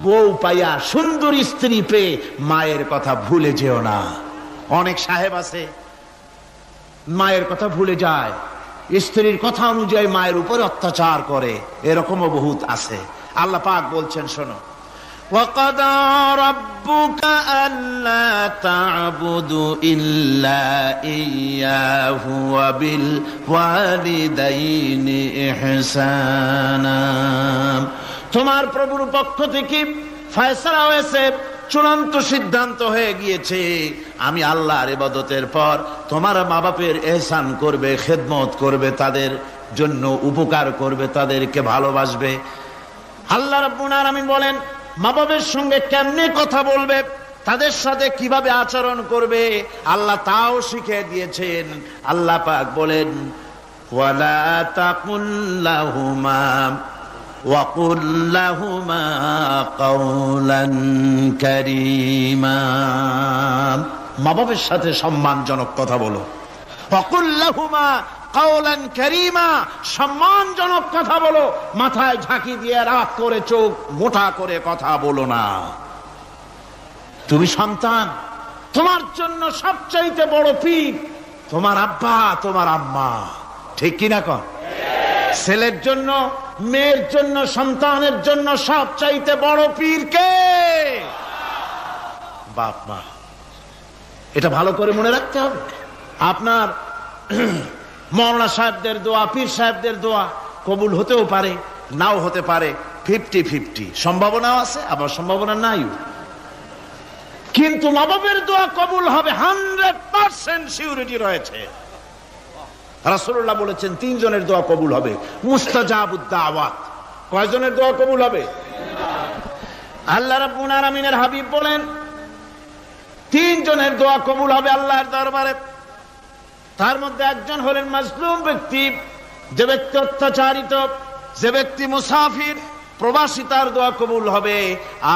বউ পাইয়া সুন্দর স্ত্রী পেয়ে মায়ের কথা ভুলে যেও না। অনেক সাহেব আছে মায়ের কথা ভুলে যায়, স্ত্রীর কথা অনুযায়ী মায়ের উপরে অত্যাচার করে, এরকমও বহুত আছে। আল্লাহ পাক বলছেন শোনো, وَقَضَى رَبُّكَ أَلَّا تَعْبُدُوا إِلَّا إِيَّاهُ وَبِالْوَالِدَيْنِ إِحْسَانًا। তোমার প্রভুর পক্ষ থেকে ফয়সালা হয়েছে, চূড়ান্ত সিদ্ধান্ত হয়ে গিয়েছে, আমি আল্লাহর ইবাদতের পর তোমার মা বাপের ইহসান করবে, খেদমত করবে, তাদের জন্য উপকার করবে, তাদেরকে ভালোবাসবে। আল্লাহ রাব্বুল আলামিন বলেন মা বাবার সঙ্গে কেমনে কথা বলবে, তাদের সাথে কিভাবে আচরণ করবে, আল্লাহ তাও শিখিয়ে দিয়েছেন। আল্লাহ পাক বলেন ওয়ালা তাকুল লাহুমা وَقُلْ لَهُمَا قَوْلًا كَرِيمًا। মা বাবার সাথে সম্মানজনক কথা বলো। وَقُلْ لَهُمَا قَوْلًا كَرِيمًا, সম্মানজনক কথা বলো, মাথায় ঝাঁকি দিয়ে রাগ করে চোখ মোটা করে কথা বলো না। তুমি সন্তান, তোমার জন্য সবচাইতে বড় পীর তোমার আব্বা তোমার আম্মা, ঠিক কিনা কন? ছেলের জন্য, মেয়ের জন্য, সন্তানের জন্য সবচাইতে বড় পীর কে? বাপ মা। এটা ভালো করে মনে রাখতে হবে। আপনার মাওলানা সাহেবদের দোয়া, পীর সাহেবদের দোয়া কবুল হতেও পারে, নাও হতে পারে, 50-50 সম্ভাবনাও আছে, আবার সম্ভাবনা নাই। কিন্তু মা বাবার দোয়া কবুল হবে 100% সিউরিটি রয়েছে। রাসূলুল্লাহ বলেছেন 3 জনের দোয়া কবুল হবে, মুস্তাজাবুদ দাওয়াত। কয়জনের দোয়া কবুল হবে? আল্লাহ রাব্বুল আলামিনের হাবিব বলেন 3 জনের দোয়া কবুল হবে আল্লাহর দরবারে। তার মধ্যে একজন হলেন মাজলুম ব্যক্তি, যে ব্যক্তি অত্যাচারিত, যে ব্যক্তি মুসাফির, প্রবাসী, তার দোয়া কবুল হবে।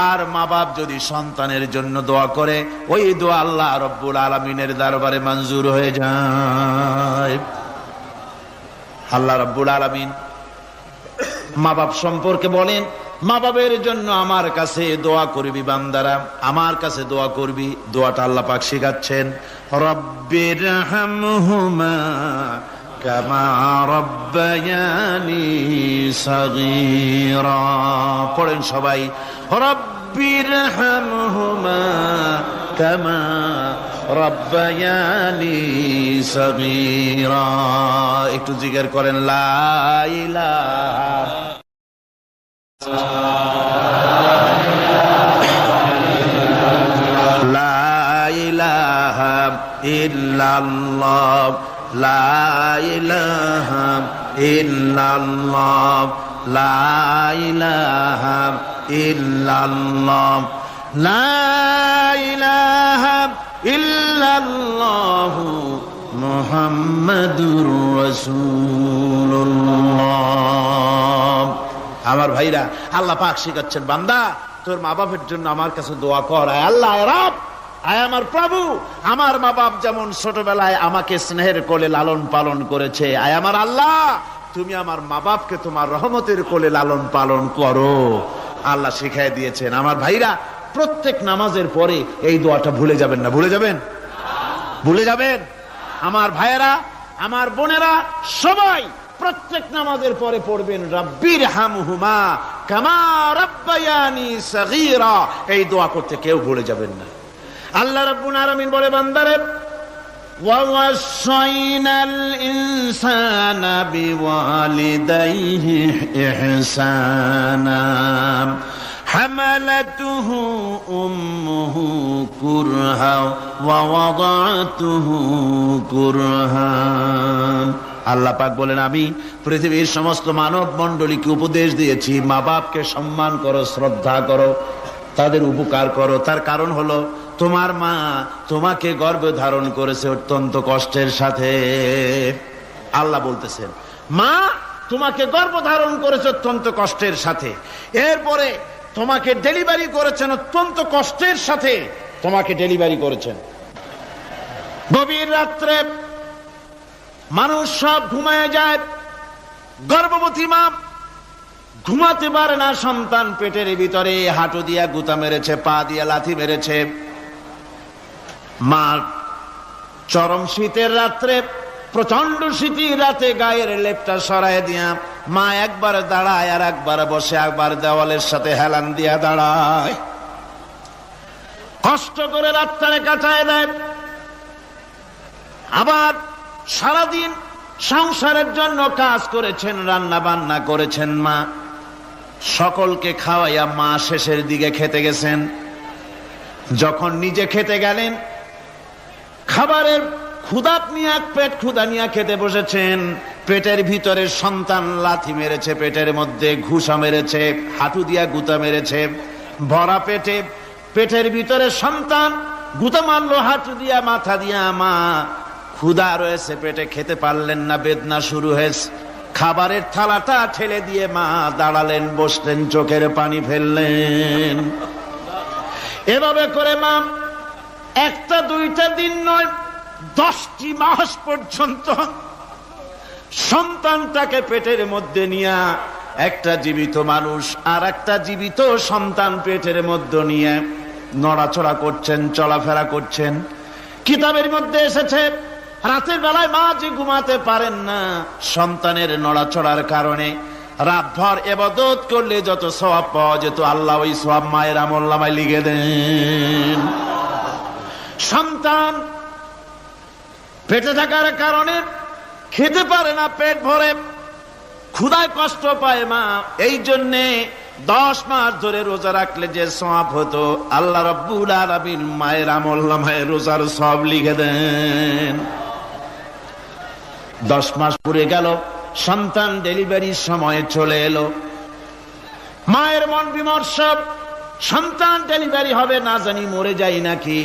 আর মা বাপ যদি সন্তানের জন্য দোয়া করে, ওই দোয়া আল্লাহ রাব্বুল আলামিনের দরবারে মঞ্জুর হয়ে যায়। আল্লাহ রাব্বুল আলামিন মা বাপ সম্পর্কে বলেন, মা বাবের জন্য আমার কাছে দোয়া করবি বান্দারা, আমার কাছে দোয়া করবি। দোয়াটা আল্লাহ পাক শিখাচ্ছেন, রব্বিরহামহুমা কামা রব্বায়ানি সাগীরা। পড়েন সবাই, রব্বিরহামহুমা কামা রব্বায়ানি সাগীরা। একটু জিকির করেন, লা ইলাহা লা ইলাহা ইল্লাল্লাহ, লা ইলাহা ইল্লাল্লাহ, লা ইলাহা ইল্লাল্লাহ, লা ইলাহা ইল্লাল্লাহু মুহাম্মাদুর রাসূলুল্লাহ। আমার ভাইরা, আল্লাহ পাক শিখাচ্ছেন, বান্দা তোর মা বাপের জন্য আমার কাছে দোয়া কর। আয় আল্লাহ, আয় রব, আয় আমার প্রভু, আমার মা বাপ যেমন ছোটবেলায় আমাকে স্নেহের কোলে লালন পালন করেছে, আয় আমার আল্লাহ তুমি আমার মা বাপকে তোমার রহমতের কোলে লালন পালন করো। আল্লাহ শিখাই দিয়েছেন। আমার ভাইরা, প্রত্যেক নামাজের পরে এই দোয়াটা ভুলে যাবেন না। ভুলে যাবেন? ভুলে যাবেন? আমার ভাইয়েরা, আমার বোনেরা, সবাই প্রত্যেক নামাজের পরে পড়বেন, রব্বিরহামহুমা কামা রব্বায়ানি সাগীরা। এই দোয়া করতে কেউ ভুলে যাবেন না। আল্লাহ রাব্বুল আলামিন বলে, বান্দারে ওয়াসাইনাল ইনসানা বিওয়ালিদাইহি ইহসানা হামালাতুহু উম্মুহু কুরহা ওয়া ওয়াদাতুহু কুরহা। আল্লাহ পাক বলেন, আমি পৃথিবীর সমস্ত মানব মণ্ডলীকে উপদেশ দিয়েছি, মা বাপকে সম্মান করো, শ্রদ্ধা করো, তাদের উপকার করো। তার কারণ হলো তোমার মা তোমাকে গর্ভে ধারণ করেছে অত্যন্ত কষ্টের সাথে। আল্লাহ বলতেছেন, মা তোমাকে গর্ভ ধারণ করেছে অত্যন্ত কষ্টের সাথে, এরপরে তোমাকে ডেলিভারি করেছেন অত্যন্ত কষ্টের সাথে, তোমাকে ডেলিভারি করেছেন। গভীর রাত্রে মানুষ সব ঘুমায় যায়, গর্ভবতী মা ঘুমাতে পারে না সন্তান পেটের ভিতরে, হাঁটু দিয়া গুতা মেরেছে, পা দিয়া লাথি মেরেছে। মা চরম শীতের রাত্রে, প্রচন্ড শীতের রাতে গায়ের লেপটা সরায় দিয়া মা একবার দাঁড়ায় আর একবার বসে, একবার দেওয়ালের সাথে হেলান দিয়া দাঁড়ায়, কষ্ট করে রাতটারে কাটায় দেয়। আবার সারাদিন সংসারের জন্য কাজ করেছেন, রান্না বান্না করেছেন মা, সকলকে খাওয়াইয়া মা শেষের দিকে খেতে গেছেন। যখন নিজে খেতে গেলেন, খাবারের ক্ষুধা নিয়ে, পেট ক্ষুধা নিয়ে খেতে বসেছেন, পেটের ভিতরে সন্তান লাথি মেরেছে, পেটের মধ্যে ঘুষা মেরেছে, হাঁটু দিয়া গুতা মেরেছে, ভরা পেটে, পেটের ভিতরে সন্তান গুতা মারলো হাঁটু দিয়া, মাথা দিয়া। মা ক্ষুধা রয়েছে পেটে, খেতে পারলেন না, বেদনা শুরু হয়েছে। খাবারের থালাটা ঠেলে দিয়ে মা দাঁড়ালেন, বসলেন, চোখের পানি ফেললেন। এভাবে করে মা একটা দুইটা দিন নয়, 10টি মাস পর্যন্ত সন্তানটাকে পেটের মধ্যে নিয়ে, একটা জীবিত মানুষ আর একটা জীবিত সন্তান পেটের মধ্যে নিয়ে নড়াচড়া করছেন, চলাফেরা করছেন। কিতাবের মধ্যে এসেছে রাতের বেলায় মা যে ঘুমাতে পারেন না, সন্তানের নড়াচড়ার কারণে রাতভর ইবাদত করলে যত সওয়াব পাওয়া যেত, আল্লাহ ওই সওয়াব মায়ের আমলনামায় লিখে দেন। সন্তান পেটে থাকার কারণে খেতে পারে না, পেট ভরে ক্ষুধায় কষ্ট পায় মা। এই জন্যে 10 মাস ধরে রোজা রাখলে যে সওয়াব হতো, আল্লাহ রাব্বুল আলামিন মায়ের আমলনামায় রোজার সওয়াব লিখে দেন। 10 মাস পুরে গেল, সন্তান ডেলিভারির সময় চলে এলো। মায়ের মন বিমর্ষ, সন্তান ডেলিভারি হবে, না জানি মরে যায় নাকি,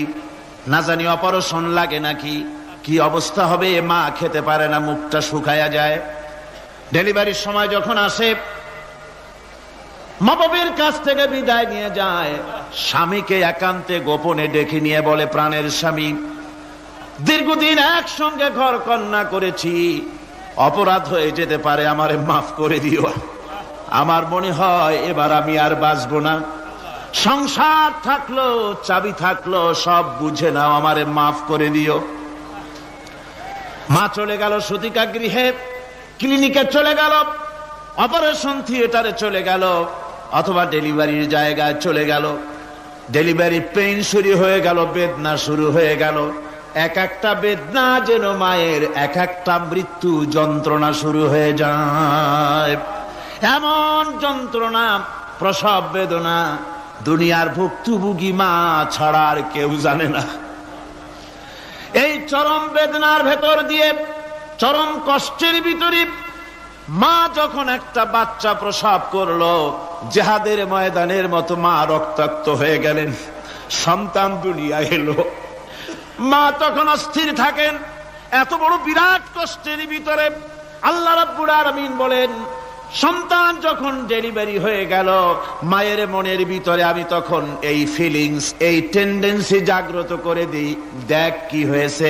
না জানি অপারেশন লাগে নাকি, কি অবস্থা হবে। মা খেতে পারে না, মুখটা শুকায়া যায়। ডেলিভারির সময় যখন আসে, মা বাবার কাছ থেকে বিদায় নিয়ে যায়, স্বামীকে একান্তে গোপনে ডেকে নিয়ে বলে, প্রাণের স্বামী, দীর্ঘদিন একসঙ্গে ঘর কন্যা করেছি, অপরাধ হয়ে যেতে পারে, আমারে মাফ করে দিও। আমার মনে হয় এবার আমি আর বাঁচবো না। সংসার থাকলো, চাবি থাকলো, সব বুঝে নাও, আমারে মাফ করে দিও। মা চলে গেল সতিকা গৃহে, ক্লিনিকে চলে গেল, অপারেশন থিয়েটারে চলে গেল, অথবা ডেলিভারির জায়গায় চলে গেল। ডেলিভারি পেইন শুরু হয়ে গেল, বেদনা শুরু হয়ে গেল। এক একটা বেদনা যেন মায়ের এক একটা মৃত্যু যন্ত্রণা শুরু হয়ে যায়। এমন যন্ত্রণা, প্রসব বেদনা দুনিয়ার ভুক্তভোগী মা ছাড়া আর কেউ জানে না। এই চরম বেদনার ভেতর দিয়ে, চরম কষ্টের ভিতরে মা যখন একটা বাচ্চা প্রসব করলো, জিহাদের ময়দানের মতো মা রক্তাক্ত হয়ে গেলেন, সন্তান দুনিয়ায় এলো। মা তখন অস্থির থাকেন। এত বড় বিরাট কষ্টের ভিতরে আল্লাহ রাব্বুল আলামিন বলেন, সন্তান যখন ডেলিভারি হয়ে গেল, মায়ের মনের ভিতরে আমি তখন এই ফিলিংস, এই টেন্ডেন্সি জাগ্রত করে দিই, দেখ কি হয়েছে।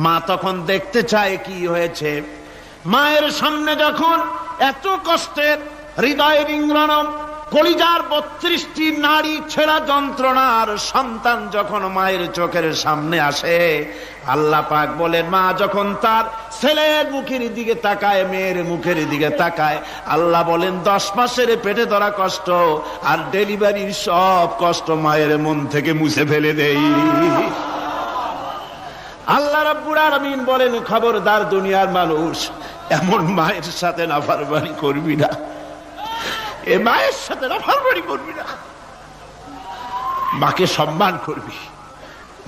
মা তখন দেখতে চায় কি হয়েছে। মায়ের সামনে যখন এত কষ্টের, হৃদয় রিংগ্রণ, কলিজার 32টি নাড়ি ছেঁড়া যন্ত্রণার সন্তান যখন মায়ের চোখের সামনে আসে, আল্লাহ পাক বলেন, মা যখন তার ছেলের মুখের দিকে তাকায়, মেয়ের মুখের দিকে তাকায়, আল্লাহ বলেন 10 মাসের পেটে ধরা কষ্ট আর ডেলিভারির সব কষ্ট মায়ের মন থেকে মুছে ফেলে দেই। আল্লাহ রাব্বুল আলামিন বলেন, খবরদার দুনিয়ার মানুষ, এমন মায়ের সাথে নাফরমানি করবি না, এ মায়ের সাথে নাফরমানি করবি না, মাকে সম্মান করবি,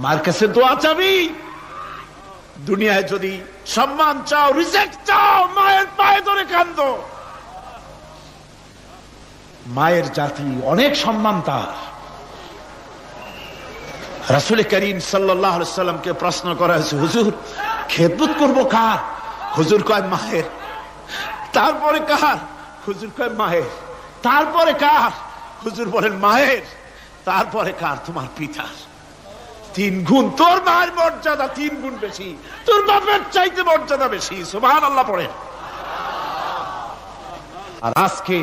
মার কাছে দোয়া চাবি। দুনিয়ায় যদি সম্মান চাও, রিজেক্ট চাও, মায়ের পায়ে ধরে কাঁদো। মায়ের জাতি অনেক সম্মান তার। রাসূল করিম সাল্লাল্লাহু আলাইহি সাল্লামকে প্রশ্ন করা হয়েছে, হুজুর খেদমত করবো কার? হুজুর কয় মায়ের। তারপরে কার? হুজুর কয় মায়ের। তারপরে কার? হুজুর বলেন মায়ের। তারপরে কার? তোমার পিতার। 3 গুণ। তোর মায়ের মর্যাদা 3 গুণ বেশি, তোর বাপের চাইতে মর্যাদা বেশি। সুবহানাল্লাহ পড়ে। আর আজকে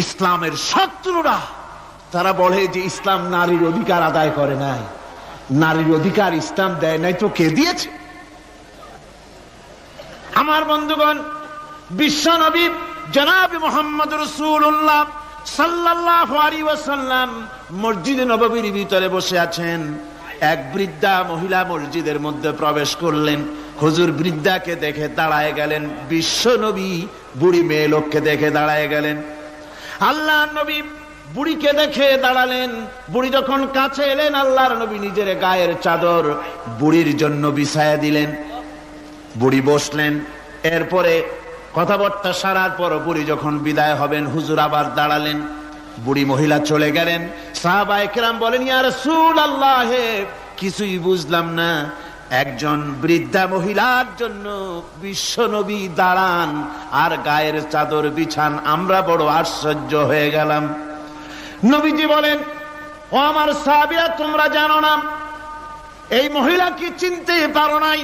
ইসলামের শত্রুরা তারা বলে যে ইসলাম নারীর অধিকার আদায় করে নাই। নারীর অধিকার ইসলাম দেয় নাই তো কে দিয়েছে? আমার বন্ধুগণ, বিশ্বনবী জনাব মুহাম্মদ রাসূলুল্লাহ সাল্লাল্লাহু আলাইহি ওয়াসাল্লাম মসজিদে নববীর ভিতরে বসে আছেন। এক বৃদ্ধা মহিলা মসজিদের মধ্যে প্রবেশ করলেন। হুজুর বৃদ্ধাকে দেখে দাঁড়ায় গেলেন, বিশ্বনবী বুড়ি মেয়ে লোককে দেখে দাঁড়ায় গেলেন। আল্লাহর নবী বুড়িকে দেখে দাঁড়ালেন। বুড়ি যখন কাছে এলেন, আল্লাহর নবী নিজের গায়ের চাদর বুড়ির জন্য বিছায়া দিলেন। বুড়ি বসলেন। এরপরে কথাবার্তা সারার পর বুড়ি যখন বিদায় হবেন, হুজুর আবার দাঁড়ালেন। বুড়ি মহিলা চলে গেলেন। সাহাবায়ে কেরাম বলেন, ইয়া রাসূলুল্লাহ, কিছুই বুঝলাম না, একজন বৃদ্ধা মহিলার জন্য বিশ্বনবী দাঁড়ান আর গায়ের চাদর বিছান, আমরা বড় আশ্চর্য হয়ে গেলাম। নবীজি বলেন, ও আমার সাহাবীরা, তোমরা জানো না এই মহিলা কি চিনতে পারো নাই?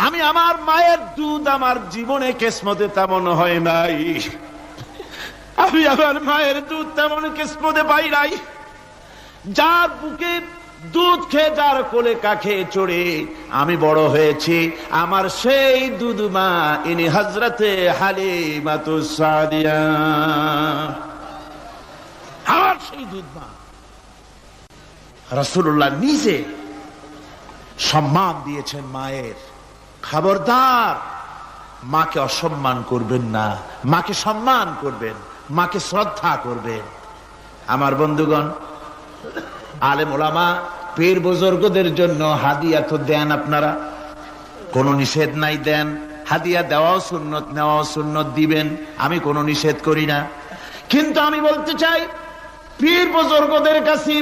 আমি আমার মায়ের দুধ আমার জীবনে কিসমতে তেমন হয় নাই। আমি আমার মায়ের দুধ তেমন কিসমতে পাই নাই। যার বুকে দুধ খেয়ে, যার কোলে কাখে চড়ে আমি বড় হয়েছি, আমার সেই দুধ মা ইনি হযরতে হালিমাতুস সাদিয়া, আমার সেই দুধ মা। রাসূলুল্লাহ নিজে সম্মান দিয়েছেন মায়ের। খবরদার, মাকে অসম্মান করবেন না, মাকে সম্মান করবেন, মাকে শ্রদ্ধা করবেন। আমার বন্ধুগণ, আলেম ওলামা পীর বুজুর্গদের জন্য হাদিয়া তো দেন, আপনারা কোনো নিষেধ নাই, দেন। হাদিয়া দেওয়াও সুন্নত, নেওয়াও সুন্নত, দিবেন, আমি কোনো নিষেধ করি না। কিন্তু আমি বলতে চাই, পীর বুজুর্গদের কাছে,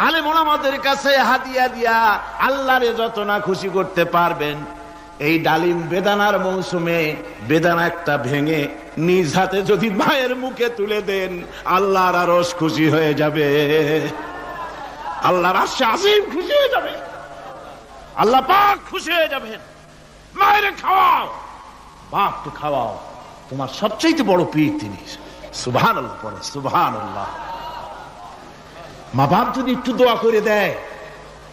আলেম ওলামাদের কাছে হাদিয়া দিয়া আল্লাহরে যত না খুশি করতে পারবেন, এই ডালিম বেদানার মৌসুমে বেদানা একটা ভেঙে নিজ হাতে যদি মায়ের মুখে তুলে দেন, আল্লাহর আরশ খুশি হয়ে যাবে, আল্লাহর আরশে আজিম খুশি হয়ে যাবে, আল্লাহ পাক খুশি হয়ে যাবেন। মায়ের খাওয়াও, বাপকে খাওয়াও, তোমার সবচেয়ে বড় পীর তিনি। সুবহানাল্লাহ পড়ে, সুবহানাল্লাহ। মা বাপ যদি একটু দোয়া করে দেয়,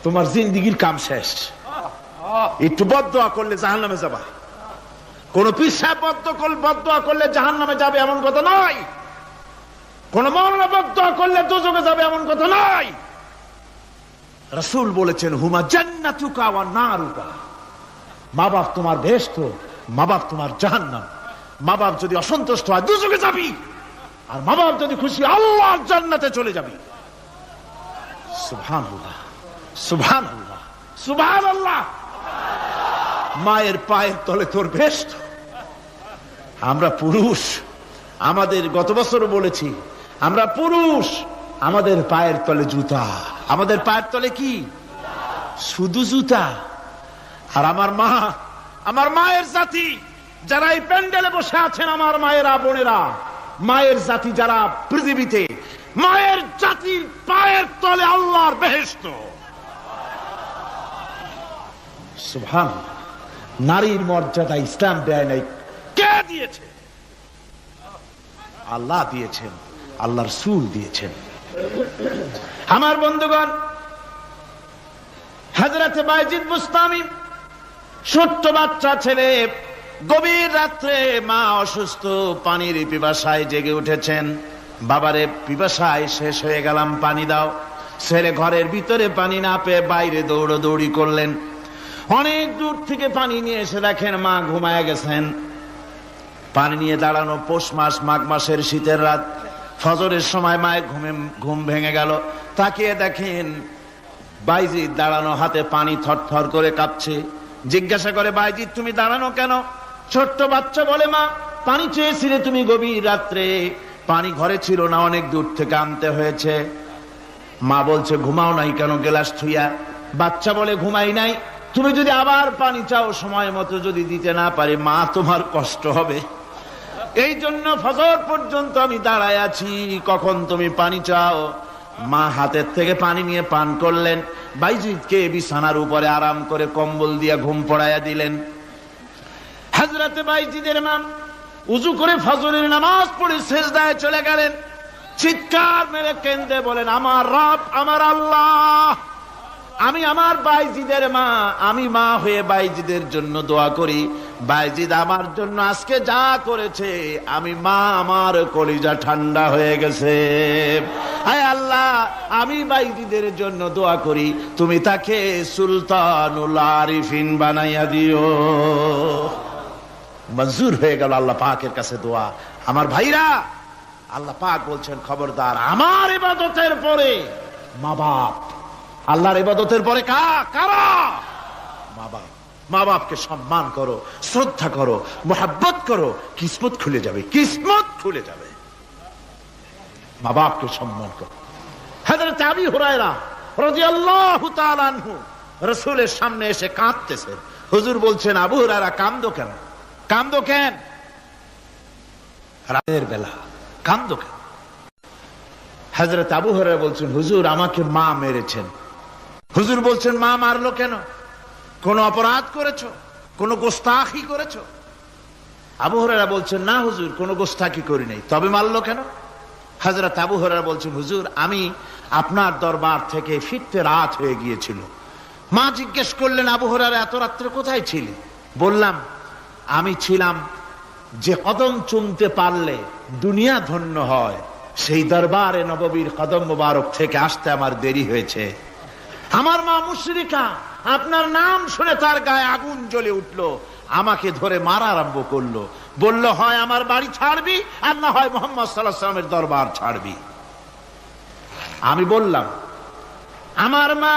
তোমার জিন্দেগির কাম শেষ। একটু বদদোয়া করলে জাহান্নামে যাবা। কোন পীর সাহেব বদদোয়া করলে জাহান্নামে যাবে এমন কথা নয়। কোন মাওলানা বদদোয়া করলে দোজখে যাবে এমন কথা নয়। রাসূল বলেছেন, হুমা জান্নাতুকা ওয়া নারুকা। মা বাপ তোমার বেহেশত, মা বাপ তোমার জাহান্নাম। মা বাপ যদি অসন্তুষ্ট হয়, দোজখে যাবি, আর মা বাপ যদি খুশি, আল্লাহর জান্নাতে চলে যাবি। সুবহানাল্লাহ, সুবহানাল্লাহ, সুবহানাল্লাহ। মায়ের পায়ের তলে তোর বেহেশত। আমরা পুরুষ, আমাদের গত বছর বলেছি, আমরা পুরুষ, আমাদের পায়ের তলে জুতা। আমাদের পায়ের তলে কি? শুধু জুতা। আর আমার মা, আমার মায়ের জাতি যারা এই প্যান্ডেলে বসে আছেন, আমার মায়েরা বোনেরা, মায়ের জাতি যারা পৃথিবীতে, মায়ের জাতির পায়ের তলে আল্লাহর বেহেশত। সুবহানাল্লাহ। নারীর মর্যাদা ইসলাম দেয় নাই, কে দিয়েছে? আল্লাহ দিয়েছেন, আল্লাহর রাসূল দিয়েছেন। আমার বন্ধুগণ, হযরত বাইজিদ বুস্তামি, ছোট্ট বাচ্চা ছেলে, গভীর রাত্রে মা অসুস্থ, পানির পিপাসায় জেগে উঠেছেন। বাবারে, পিপাসায় শেষ হয়ে গেলাম, পানি দাও। ছেলে ঘরের ভিতরে পানি না পেয়ে বাইরে দৌড়াদৌড়ি করলেন। অনেক দূর থেকে পানি নিয়ে এসে দেখেন মা ঘুমায় গেছেন। পানি নিয়ে দাঁড়ানো, পৌষ মাস, মাঘ মাসের শীতের রাত, ফজরের সময় মায়ের ঘুম ভেঙে গেল। তাকিয়ে দেখেন বাইজিদ দাঁড়ানো, হাতে পানি থরথর করে কাঁপছে। জিজ্ঞাসা করে, বাইজিদ তুমি দাঁড়ানো কেন? ছোট্ট বাচ্চা বলে, মা পানি চেয়েছিলে তুমি গভীর রাত্রে, পানি ঘরে ছিল না, অনেক দূর থেকে আনতে হয়েছে। মা বলছে, ঘুমাও নাই কেন গ্লাস থুইয়া? বাচ্চা বলে, ঘুমাই নাই। তুমি যদি আবার পানি চাও, সময় মতো যদি দিতে না পারি, মা তোমার কষ্ট হবে। এই জন্য ফজর পর্যন্ত আমি দাঁড়ায় আছি, কখন তুমি পানি চাও। মা হাতের থেকে পানি নিয়ে পান করলেন। বাইজিদকে বিছানার উপরে আরাম করে কম্বল দিয়ে ঘুম পড়াইয়া দিলেন। হযরত বাইজিদের মা উযু করে ফজরের নামাজ পড়ে সিজদায় চলে গেলেন, চিৎকার মেরে কেঁদে বলেন, আমার রব, আমার আল্লাহ, আমি আমার বাইজিদের মা, আমি মা হয়ে বাইজিদের জন্য দোয়া করি, বাইজিদ আমার জন্য আজকে যা করেছে, আমি মা, আমার কলিজা ঠান্ডা হয়ে গেছে। আয় আল্লাহ, আমি বাইজিদের জন্য দোয়া করি, তুমি তাকে সুলতানুল আরিফিন বানাইয়া দিও। মঞ্জুর হয়ে গেল আল্লাহ পাকের কাছে দোয়া। আমার ভাইরা, আল্লাহ পাক বলছেন, খবরদার, আমার ইবাদতের পরে মা বাপ, আল্লাহর ইবাদতের পরে কারা? মা বাপ। মা বাপকে সম্মান করো, শ্রদ্ধা করো, মোহাব্বত করো, কিসমত খুলে যাবে, কিসমত খুলে যাবে। মা বাপকে সম্মান করো। হযরত আবু হুরায়রা রাদিয়াল্লাহু তাআলা আনহু রাসূলের সামনে এসে কাঁদতেছেন। হুজুর বলছেন, আবু হুরায়রা কাঁদো কেন? কাঁদো কেন? রাতের বেলা কাঁদো কেন? হযরত আবু হুরায়রা বলছেন, হুজুর, আমাকে মা মেরেছেন। হুজুর বলছেন, মা মারলো কেন? কোন অপরাধ করেছো? কোন গোস্তাখি করেছো? আবু হুরায়রা বলছেন, না হুজুর, কোন গোস্তাখি করি নাই। তবে মারলো কেন? হযরত আবু হুরায়রা বলছেন, হুজুর, আমি আপনার দরবার থেকে ফিরতে রাত হয়ে গিয়েছিল। মা জিজ্ঞেস করলেন, আবু হুরায়রা, এত রাত্রে কোথায় ছিলি? বললাম, আমি ছিলাম যে কদম চুমতে পারলে দুনিয়া ধন্য হয়, সেই দরবারে নববীর কদম মুবারক থেকে আসতে আমার দেরি হয়েছে। আমার মা মুশরিকা, আপনার নাম শুনে তার গায়ে আগুন জ্বলে উঠলো, আমাকে ধরে মারা আরম্ভ করলো, বলল, হয় আমার বাড়ি ছাড়বি, আর না হয় মুহাম্মদ সাল্লাল্লাহু আলাইহি ওয়াসাল্লামের দরবার ছাড়বি। আমি বললাম, আমার মা,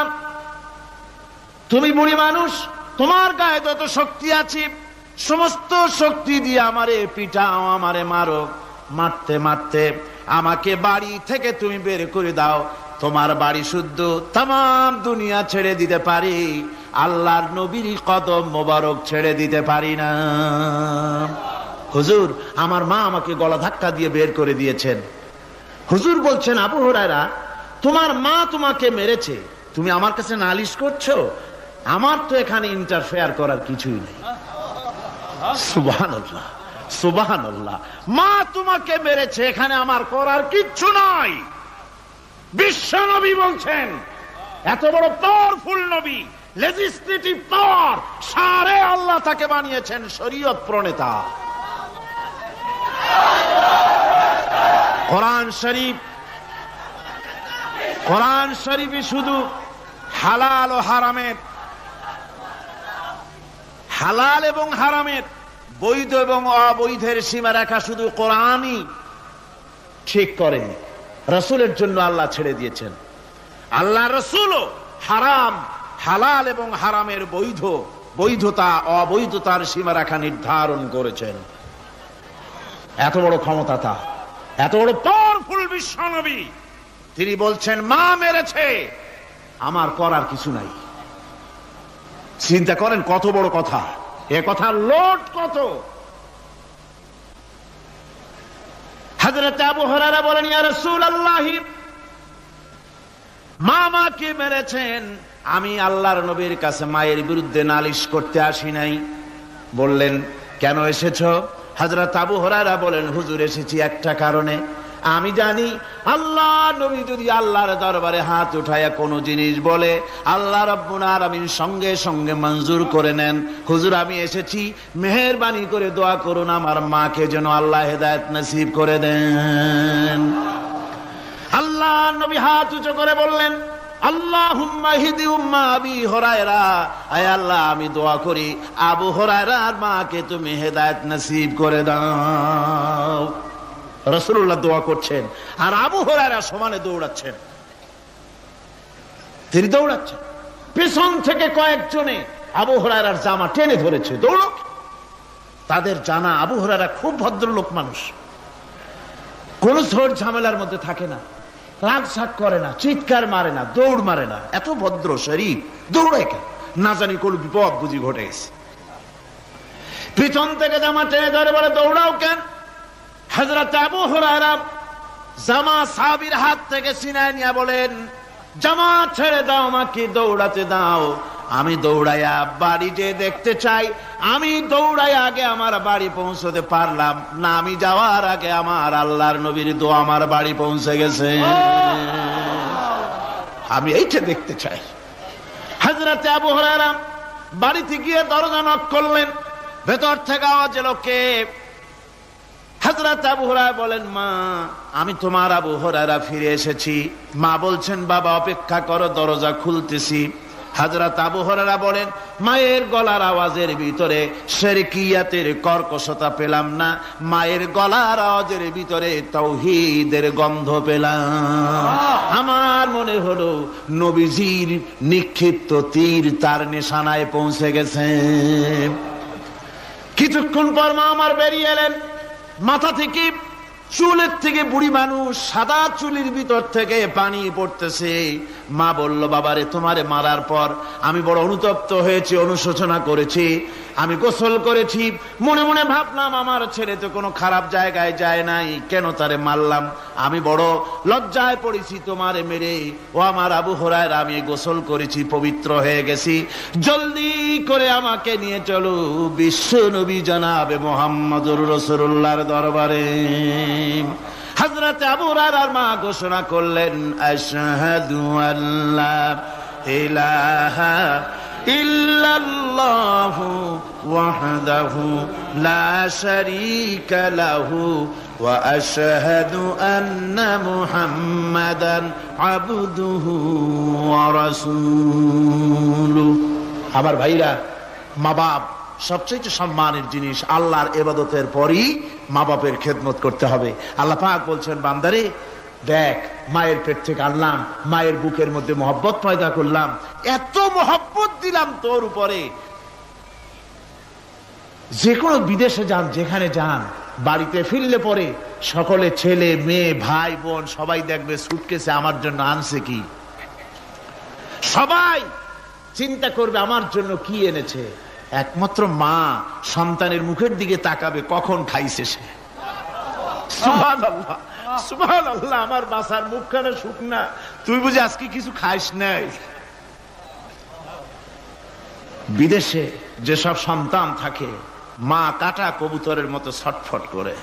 তুমি বুড়ি মানুষ, তোমার গায়ে যত শক্তি আছে সমস্ত শক্তি দিয়ে আমারে পিটাও, আমারে মারো, মারতে মারতে আমাকে বাড়ি থেকে তুমি বের করে দাও। তোমার বাড়ি শুদ্ধ, তাম দুনিয়া ছেড়ে দিতে পারি, আল্লাহর নবীর কদম মোবারক ছেড়ে দিতে পারি না। হুজুর, আমার মা আমাকে গলা ধাক্কা দিয়ে বের করে দিয়েছেন। হুজুর বলছেন, আবু হুরায়রা, তোমার মা তোমাকে মেরেছে, তুমি আমার কাছে নালিশ করছো? আমার তো এখানে ইন্টারফেয়ার করার কিছুই নেই। সুবহানাল্লাহ, সুবহানাল্লাহ। মা তোমাকে মেরেছে, এখানে আমার করার কিচ্ছু নাই। বিশ্ব নবী বলছেন, এত বড় পাওয়ারফুল নবী, লেজিসলেটিভ পাওয়ার, সারে আল্লাহ তাকে বানিয়েছেন শরীয়ত প্রণেতা। কোরআন শরীফে শুধু হালাল ও হারামের, হালাল এবং হারামের, বৈধ এবং অবৈধের সীমারেখা শুধু কোরআনই ঠিক করেনি, রাসূলের জন্য আল্লাহ ছেড়ে দিয়েছেন। আল্লাহ রাসূলও হারাম, হালাল এবং হারামের বৈধতা অবৈধতার সীমারেখা নির্ধারণ করেছেন। এত বড় ক্ষমতা তার, এত বড় পাওয়ারফুল বিশ্বনবী, তিনি বলছেন, মা মেরেছে, আমার করার কিছু নাই। চিন্তা করেন কত বড় কথা, এ কথার লোড কত। হযরত আবু হুরায়রা বলেন, ইয়া রাসূলুল্লাহ, মা মাকে মেরেছেন, আমি আল্লাহর নবীর কাছে মায়ের বিরুদ্ধে নালিশ করতে আসি নাই। বললেন, কেন এসেছো? হযরত আবু হুরায়রা বলেন, হুজুর, এসেছি একটা কারণে। আমি জানি আল্লাহ নবী যদি আল্লাহর দরবারে হাত উঠায়া কোনো জিনিস বলে, আল্লাহ রাব্বুল আলামিন সঙ্গে সঙ্গে মঞ্জুর করে নেন। হুজুর, আমি এসেছি, মেহেরবানি করে দোয়া করুন আমার মাকে যেন আল্লাহ হেদায়েত নসিব করে দেন। আল্লাহ নবী হাত উঁচু করে বললেন, আল্লাহুম্মা হিদি উম্মা আবি হুরায়রা, আয় আল্লাহ, আমি দোয়া করি আবু হুরায়রার মাকে তুমি হেদায়েত নসিব করে দাও। রাসূলুল্লাহ দোয়া করছেন আর আবু হুরায়রা সমানে দৌড়াচ্ছেন। তিনি দৌড়াচ্ছেন, পেছন থেকে কয়েকজনে আবু হুরায়রার জামা টেনে ধরেছে, দৌড়। তাদের জানা আবু হুরায়রা খুব ভদ্রলোক মানুষ, কোন ঝড় ঝামেলার মধ্যে থাকে না, রাগ শাক করে না, চিৎকার মারে না, দৌড় মারে না, এত ভদ্র শরীর, দৌড়ে কেন? না জানি কোন বিপদ বুঝি ঘটে গেছে। পিছন থেকে জামা টেনে ধরে বলে, দৌড়াও কেন? হযরত আবু হুরায়রা জামা সাহাবীর হাত থেকে ছিনায় নিয়ে বলেন, জামা ছেড়ে দাও, আমাকে দৌড়াতে দাও। আমি দৌড়াইয়া বাড়ি যে দেখতে চাই, আমি দৌড়াইয়া আগে আমার বাড়ি পৌঁছতে পারলাম না, আমি যাওয়ার আগে আমার আল্লাহর নবীর দোয়া আমার বাড়ি পৌঁছে গেছে। আমি এইটা দেখতে চাই। হযরত আবু হুরায়রা বাড়িতে গিয়ে দরজা নক করলেন, ভেতর থেকে আওয়াজ এলো, কে? হযরত আবু হুরায়রা বলেন, মা, আমি তোমার আবু হুরায়রা ফিরে এসেছি। মা বলছেন, বাবা অপেক্ষা করো, দরজা খুলতেছি। হযরত আবু হুরায়রা বলেন, মায়ের গলার আওয়াজের ভিতরে শিরকিয়াতের কর্কশতা পেলাম না, মায়ের গলার আওয়াজের ভিতরে তাওহীদের গন্ধ পেলাম। আমার মনে হলো নবীজির নিক্ষিপ্ত তীর তার নিশানায় পৌঁছে গেছে। কিছুক্ষণ পর মা আমার বেরিয়ে এলেন, মাথা থেকে চুলের থেকে বুড়ি মানুষ, সাদা চুলের ভিতর থেকে পানি পড়তেছে। মা বলল, বাবারে, তোমারে মারার পর আমি বড় অনুতপ্ত হয়েছি, অনুশোচনা করেছি, আমি গোসল করেছি, মনে মনে ভাবলাম আমার ছেলে তো কোনো খারাপ জায়গায় যায় নাই, কেন তারে মারলাম? আমি বড় লজ্জায় পড়েছি তোমারে মেরে। ও আমার আবু হুরায়রা, আমি গোসল করেছি, পবিত্র হয়ে গেছি, জলদি করে আমাকে নিয়ে চলো বিশ্ব নবী জনাবে মুহাম্মদুর রাসূলুল্লাহর দরবারে। হযরত আবু হুরায়রার মা ঘোষণা করলেন, আশহাদু আল্লা ইলাহা ইল্লাল্লাহু ওয়াহদাহু লা শারীকা লাহু ওয়া আশহাদু আন্না মুহাম্মাদান আবদুহু ওয়া রাসূলুহু। আমার ভাইরা, মা বাপ সবচেয়ে সম্মানের জিনিস। আল্লাহর ইবাদতের পরই মা বাপের খেদমত করতে হবে। আল্লাহ পাক বলছেন, বান্দারে দেখ, মায়ের পেট থেকে আনলাম, মায়ের বুকের মধ্যে মহব্বত পয়দা করলাম, এত মহব্বত দিলাম তোর উপরে। যে কোনো বিদেশে যান, যেখানে যান, বাড়িতে ফিরলে পরে সকলে, ছেলে মেয়ে ভাই বোন সবাই দেখবে সুটকেসে আমার জন্য আনছে কি। সবাই চিন্তা করবে আমার জন্য কি এনেছে। একমাত্র মা সন্তানের মুখের দিকে তাকাবে, কখন খাইছে সে। সুবহানাল্লাহ, সুবহানাল্লাহ, আমার বাসার মুখখানা শুকনা, তুই বুঝি আজকে কিছু খাইস নাই। বিদেশে যেসব সন্তান থাকে, মা কাটা কবুতরের মতো ছটফট করে।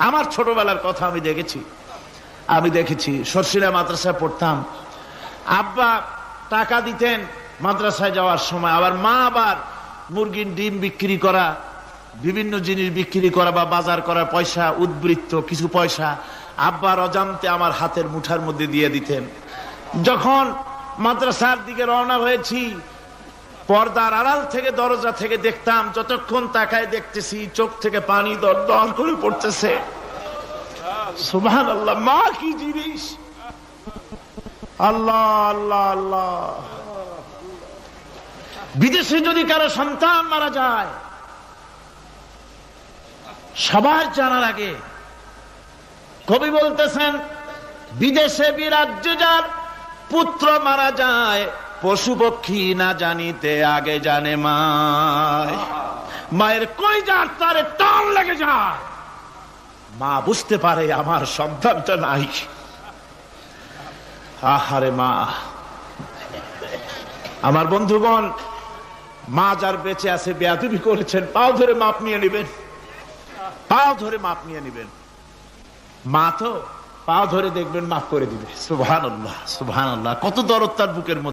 আমার ছোটবেলার কথা আমি দেখেছি। সরসিলা মাদ্রাসায় পড়তাম, আব্বা টাকা দিতেন মাদ্রাসায় যাওয়ার সময়, আবার মা আবার মুরগির ডিম বিক্রি করা, বিভিন্ন জিনিস বিক্রি করা বা বাজার করার পয়সা, উদ্বৃত্ত কিছু পয়সা আব্বার অজান্তে আমার হাতের মুঠার মধ্যে দিয়ে দিতেন। যখন মাদ্রাসার দিকে রওনা হয়েছি, পর্দার আড়াল থেকে দরজা থেকে দেখতাম, যতক্ষণ তাকায় দেখতেছি চোখ থেকে পানি দর দর করে পড়তেছে। সুবহানাল্লাহ, মা কি জিনিস! আল্লাহ আল্লাহ আল্লাহ। বিদেশে যদি কারো সন্তান মারা যায়, সবার জানার আগে কবি বলতেছেন, বিদেশে বিরাজ্যে যার পুত্র মারা যায়, পশু পক্ষী না জানিতে আগে জানে মায়। মায়ের কলিজার তারে টান লেগে যায়, মা বুঝতে পারে আমার সন্তানটা নাই। আহারে মা! আমার বন্ধুগণ, মা যার বেঁচে আছে বেয়াদবি করেছেন, পাও ধরে মাপ নিয়ে নেবেন, পাও ধরে মাপ নিয়ে নেবেন। মা তো পাও ধরে দেখবেন মাফ করে দিবে। সুবহানাল্লাহ, সুবহানাল্লাহ, কত দরদ তার বুকের মধ্যে।